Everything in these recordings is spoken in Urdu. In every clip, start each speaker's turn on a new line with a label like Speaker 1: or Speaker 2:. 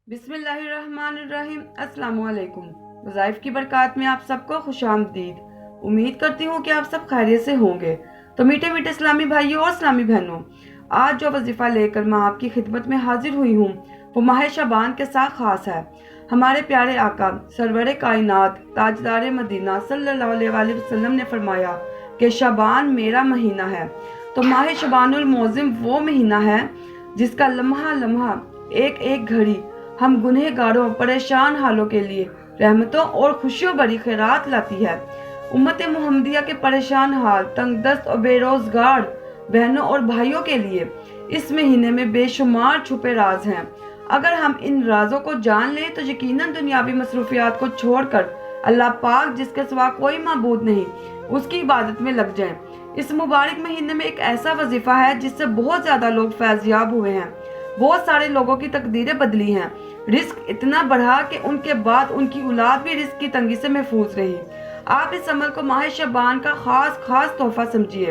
Speaker 1: بسم اللہ الرحمن الرحیم۔ السلام علیکم۔ وظائف کی برکات میں آپ سب کو خوش آمدید۔ امید کرتی ہوں کہ آپ سب خیریت سے ہوں گے۔ تو میٹھے میٹھے اسلامی بھائیوں اور اسلامی بہنوں، آج جو وظیفہ لے کر میں آپ کی خدمت میں حاضر ہوئی ہوں وہ ماہ شعبان کے ساتھ خاص ہے۔ ہمارے پیارے آقا سرور کائنات تاجدار مدینہ صلی اللہ علیہ وسلم نے فرمایا کہ شعبان میرا مہینہ ہے۔ تو ماہ شعبان المعظم وہ مہینہ ہے جس کا لمحہ لمحہ ایک ایک گھڑی ہم گنہگاروں پریشان حالوں کے لیے رحمتوں اور خوشیوں بری خیرات لاتی ہے۔ امت محمدیہ کے پریشان حال، تنگ دست اور بے روزگار بہنوں اور بھائیوں کے لیے اس مہینے میں بے شمار چھپے راز ہیں۔ اگر ہم ان رازوں کو جان لیں تو یقیناً دنیاوی مصروفیات کو چھوڑ کر اللہ پاک جس کے سوا کوئی معبود نہیں اس کی عبادت میں لگ جائیں۔ اس مبارک مہینے میں ایک ایسا وظیفہ ہے جس سے بہت زیادہ لوگ فیض یاب ہوئے ہیں۔ بہت سارے لوگوں کی تقدیریں بدلی ہیں، رزق اتنا بڑھا کہ ان کے بعد ان کی اولاد بھی رزق کی تنگی سے محفوظ رہی۔ آپ اس عمل کو ماہ شعبان کا خاص تحفہ سمجھیے۔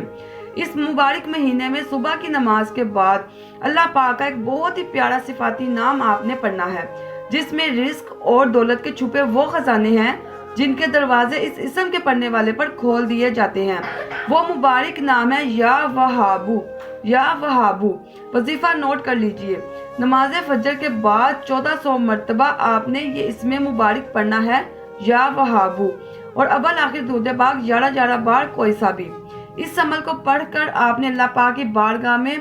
Speaker 1: اس مبارک مہینے میں صبح کی نماز کے بعد اللہ پاک کا ایک بہت ہی پیارا صفاتی نام آپ نے پڑھنا ہے جس میں رزق اور دولت کے چھپے وہ خزانے ہیں جن کے دروازے اس اسم کے پڑھنے والے پر کھول دیے جاتے ہیں۔ وہ مبارک نام ہے یا وہابو، یا وہابو۔ وظیفہ نوٹ کر لیجئے۔ نماز فجر کے بعد 1400 مرتبہ آپ نے یہ اسم مبارک پڑھنا ہے، یا وہابو، اور اول آخر درود پاک 11 بار کوئی سا بھی۔ اس عمل کو پڑھ کر آپ نے اللہ پاک کی بارگاہ میں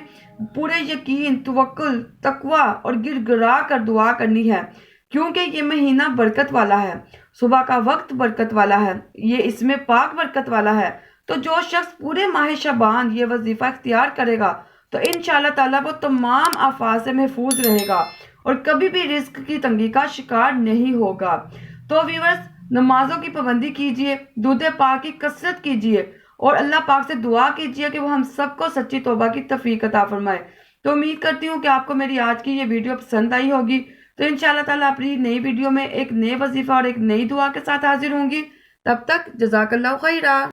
Speaker 1: پورے یقین، توکل، تقوی اور گر گرا کر دعا کرنی ہے، کیونکہ یہ مہینہ برکت والا ہے، صبح کا وقت برکت والا ہے، یہ اسم پاک برکت والا ہے۔ تو جو شخص پورے ماہ شعبان یہ وظیفہ اختیار کرے گا تو انشاءاللہ تعالیٰ وہ تمام آفات سے محفوظ رہے گا اور کبھی بھی رزق کی تنگی کا شکار نہیں ہوگا۔ تو ویورز، نمازوں کی پابندی کیجئے، درود پاک کی کثرت کیجئے اور اللہ پاک سے دعا کیجئے کہ وہ ہم سب کو سچی توبہ کی توفیق عطا فرمائے۔ تو امید کرتی ہوں کہ آپ کو میری آج کی یہ ویڈیو پسند آئی ہوگی۔ تو انشاءاللہ تعالیٰ اپنی نئی ویڈیو میں ایک نئے وظیفہ اور ایک نئی دعا کے ساتھ حاضر ہوں گی۔ تب تک جزاک اللہ خیرہ۔